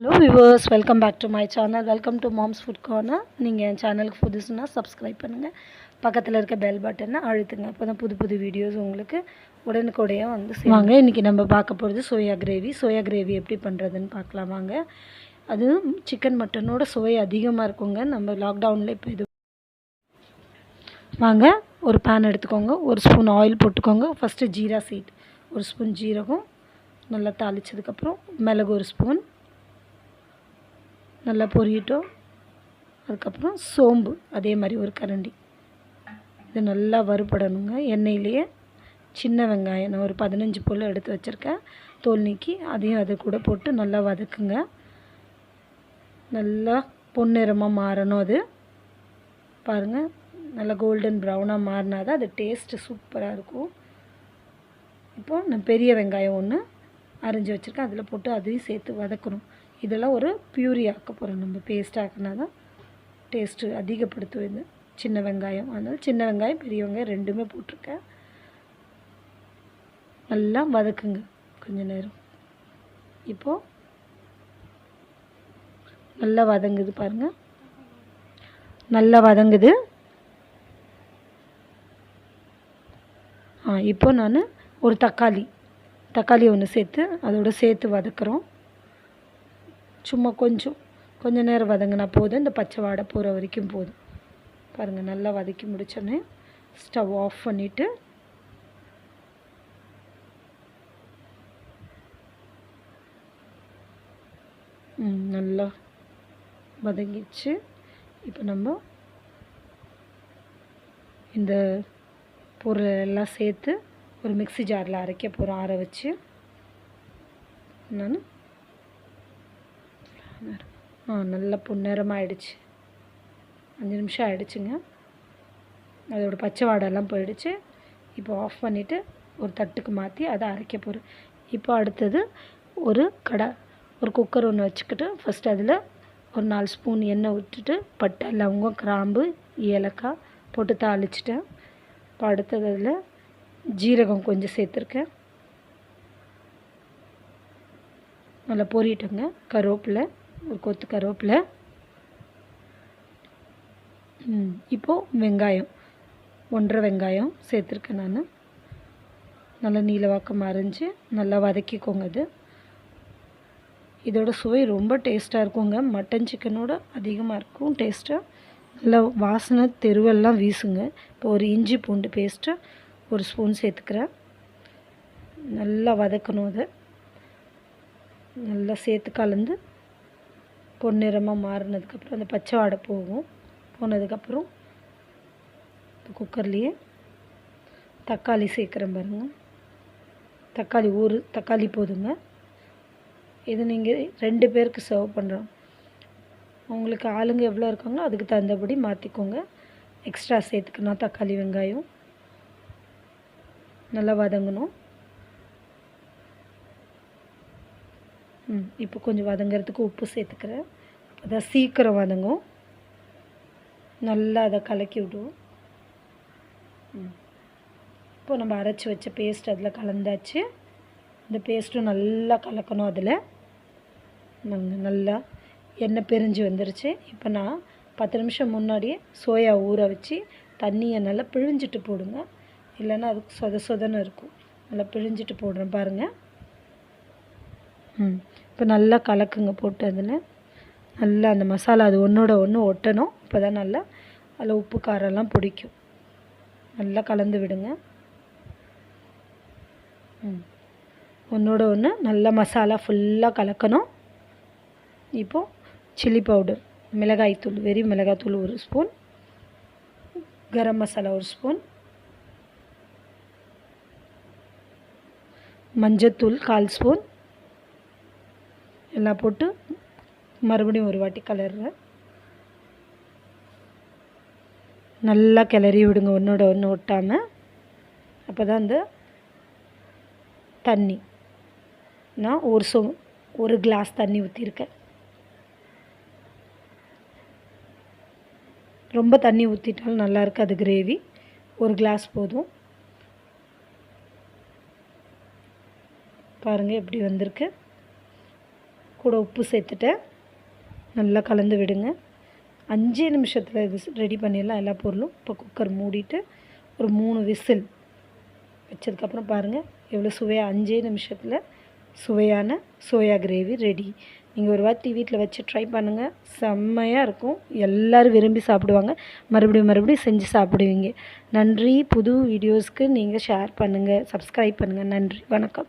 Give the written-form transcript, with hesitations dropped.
Hello viewers, welcome back to my channel. Welcome to mom's food corner. நீங்கள் என் சேனலுக்கு புதுசுன்னா subscribe பண்ணுங்கள், பக்கத்தில் இருக்க பெல் பட்டனை அழுத்துங்க. அப்போ தான் புது புது வீடியோஸ் உங்களுக்கு உடனுக்குடையாக வந்து வாங்க. இன்றைக்கி நம்ம பார்க்க போகிறது சோயா கிரேவி. சோயா கிரேவி எப்படி பண்ணுறதுன்னு பார்க்கலாம் வாங்க. அது சிக்கன் மட்டனோட சுவை அதிகமாக இருக்குங்க. நம்ம லாக்டவுனில் இப்போ இது வாங்க. ஒரு பேன் எடுத்துக்கோங்க, ஒரு ஸ்பூன் ஆயில் போட்டுக்கோங்க. ஃபஸ்ட்டு ஜீரா சீட், ஒரு ஸ்பூன் ஜீரகம் நல்லா தாளித்ததுக்கப்புறம் மிளகு ஒரு ஸ்பூன் நல்லா பொரியட்டும். அதுக்கப்புறம் சோம்பு அதே மாதிரி ஒரு கரண்டி, இது நல்லா வறுபடணுங்க எண்ணெயிலேயே. சின்ன வெங்காயம் நான் ஒரு 15 போல் எடுத்து வச்சுருக்கேன், தோல் நீக்கி, அதையும் அது கூட போட்டு நல்லா வதக்குங்க. நல்லா பொன்னிறமாக மாறணும். அது பாருங்கள், நல்லா கோல்டன் ப்ரௌனாக மாறினா தான் அது டேஸ்ட்டு சூப்பராக இருக்கும். இப்போது நான் பெரிய வெங்காயம் ஒன்று அரிஞ்சு வச்சுருக்கேன், அதில் போட்டு அதையும் சேர்த்து வதக்கணும். இதெல்லாம் ஒரு பியூரி ஆக்க போகிறோம், நம்ம பேஸ்ட் ஆக்கினா தான் டேஸ்ட்டு அதிகப்படுத்தும் இது சின்ன வெங்காயம். அதனால் சின்ன வெங்காயம் பெரிய வெங்காயம் ரெண்டுமே போட்டிருக்கேன். நல்லா வதக்குங்க கொஞ்ச நேரம். இப்போது நல்லா வதங்குது பாருங்கள், நல்லா வதங்குது. இப்போ நான் ஒரு தக்காளி ஒன்று சேர்த்து அதோடு சேர்த்து வதக்குறோம். சும்மா கொஞ்ச நேரம் வதங்கினா போதும், இந்த பச்சை வாடை போகிற வரைக்கும் போதும். பாருங்கள், நல்லா வதக்கி முடிச்சோன்னே ஸ்டவ் ஆஃப் பண்ணிவிட்டு நல்லா வதங்கிடுச்சு. இப்போ நம்ம இந்த பொருள் எல்லாம் சேர்த்து ஒரு மிக்ஸி ஜாரில் அரைக்க போகிறோம், ஆற வச்சு. நான் நல்லா பொன்னிறமாக ஆயிடுச்சு. 5 நிமிஷம் ஆகிடுச்சுங்க, அதோடய பச்சை வாடெல்லாம் போயிடுச்சு. இப்போ ஆஃப் பண்ணிவிட்டு ஒரு தட்டுக்கு மாற்றி அதை அரைக்க போகிறேன். இப்போ அடுத்தது ஒரு குக்கர் ஒன்று வச்சுக்கிட்டு ஃபஸ்ட்டு அதில் ஒரு 4 ஸ்பூன் எண்ணெய் விட்டுட்டு பட்டை, லவங்கம், கிராம்பு, ஏலக்காய் போட்டு தாளிச்சிட்டேன். இப்போ அடுத்தது அதில் ஜீரகம் கொஞ்சம் சேர்த்துருக்கேன், நல்லா பொரியட்டுங்க. கருவேப்பிலை, ஒரு கொத்து கருவேப்பிலை. இப்போது வெங்காயம் 1.5 வெங்காயம் சேர்த்துருக்கேன் நான். நல்லா நீளவாக்கம் அரைஞ்சி நல்லா வதக்கிக்கோங்க. இதோட சுவை ரொம்ப டேஸ்ட்டாக இருக்குங்க, மட்டன் சிக்கனோட அதிகமாக இருக்கும் டேஸ்ட்டாக. நல்லா வாசனை தெருவெல்லாம் வீசுங்க. இப்போ ஒரு இஞ்சி பூண்டு பேஸ்ட்டு ஒரு ஸ்பூன் சேர்த்துக்கிறேன். நல்லா வதக்கணும். அதை நல்லா சேர்த்து கலந்து பொன்னிறமாக மாறினதுக்கப்புறம் அந்த பச்சை வாடை போனதுக்கப்புறம் குக்கர்லேயே தக்காளி சேர்க்குறேன் பாருங்கள். தக்காளி ஒரு தக்காளி போதுங்க. இது நீங்கள் 2 பேருக்கு சர்வ் பண்ணுறோம், உங்களுக்கு ஆளுங்க எவ்வளோ இருக்காங்களோ அதுக்கு தகுந்தபடி மாற்றிக்கோங்க. எக்ஸ்ட்ரா சேர்த்துக்கணும். தக்காளி வெங்காயம் நல்லா வதங்கணும். இப்போ கொஞ்சம் வதங்கிறதுக்கு உப்பு சேர்த்துக்கிறேன், அதான் சீக்கிரம் வதங்கும். நல்லா அதை கலக்கி விடுவோம். இப்போ நம்ம அரைச்சி வச்ச பேஸ்ட் அதில் கலந்தாச்சு. இந்த பேஸ்ட்டும் நல்லா கலக்கணும். அதில் நல்லா எண்ணெய் பிரிஞ்சு வந்துருச்சு. இப்போ நான் 10 நிமிஷம் முன்னாடியே சோயா ஊற வச்சு தண்ணியை நல்லா பிழிஞ்சிட்டு போடுங்க, இல்லைன்னா அதுக்கு சொதன்னு இருக்கும். நல்லா பிழிஞ்சிட்டு போடுறேன் பாருங்கள். இப்போ நல்லா கலக்குங்க போட்டு. அதில் நல்லா அந்த மசாலா அது ஒன்றோட ஒன்று ஒட்டணும். இப்போ தான் நல்லா அதில் உப்பு காரெல்லாம் பிடிக்கும். நல்லா கலந்து விடுங்க. ஒன்றோட ஒன்று நல்லா மசாலா ஃபுல்லாக கலக்கணும். இப்போது சில்லி பவுடர், மிளகாய்த்தூள், வெறி மிளகாய்த்தூள் 1 ஸ்பூன், கரம் மசாலா 1 ஸ்பூன், மஞ்சத்தூள் 1/4 ஸ்பூன் எல்லாம் போட்டு மறுபடியும் ஒரு வாட்டி கலர்றேன். நல்லா கிளறி விடுங்க ஒன்றோட ஒன்று ஒட்டாமல். அப்போ தான் அந்த தண்ணி, நான் ஒரு கிளாஸ் தண்ணி ஊற்றிருக்கேன். ரொம்ப தண்ணி ஊற்றிட்டாலும் நல்லா இருக்காது கிரேவி, ஒரு கிளாஸ் போதும். பாருங்கள் எப்படி வந்திருக்கு. கூட உப்பு சேர்த்துட்டேன். நல்லா கலந்து விடுங்க. 5 நிமிஷத்தில் இது ரெடி பண்ணிடலாம் எல்லா பொருளும். இப்போ குக்கர் மூடிட்டு ஒரு 3 விசில் வச்சதுக்கப்புறம் பாருங்கள் எவ்வளோ சுவையாக 5 நிமிஷத்தில் சுவையான சோயா கிரேவி ரெடி. நீங்கள் ஒரு வாட்டி வீட்டில் வச்சு ட்ரை பண்ணுங்கள், செம்மையாக இருக்கும். எல்லோரும் விரும்பி சாப்பிடுவாங்க. மறுபடியும் செஞ்சு சாப்பிடுவீங்க. நன்றி. புது வீடியோஸ்க்கு நீங்கள் ஷேர் பண்ணுங்கள், சப்ஸ்கிரைப் பண்ணுங்கள். நன்றி, வணக்கம்.